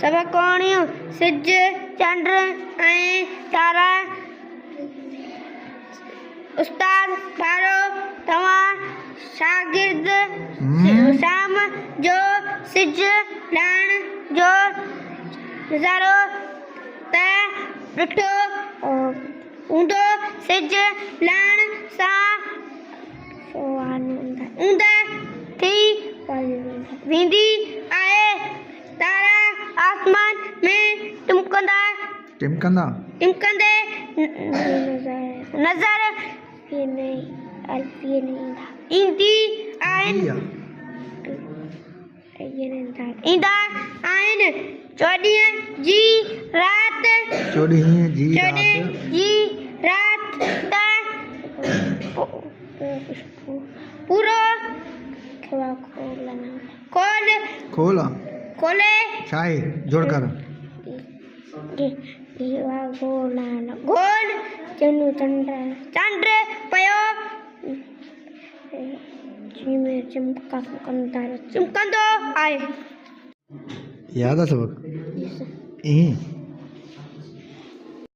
सब कोणियूं सिज चंड ऐं तारा उस्ताद बारो तव्हां शागिर्द शाम जो सिज लहण जो नज़ारो त ॾिठो हूंदो। सिज लहण सां ऊंद थी वेंदी आहे। तारा आसमान में टिमकंदे नज़र ईंदा आहिनि। चोॾीह जी राति त पूरो खोले गोल चंड पियो चमकंदो आहे। याद आहे सबक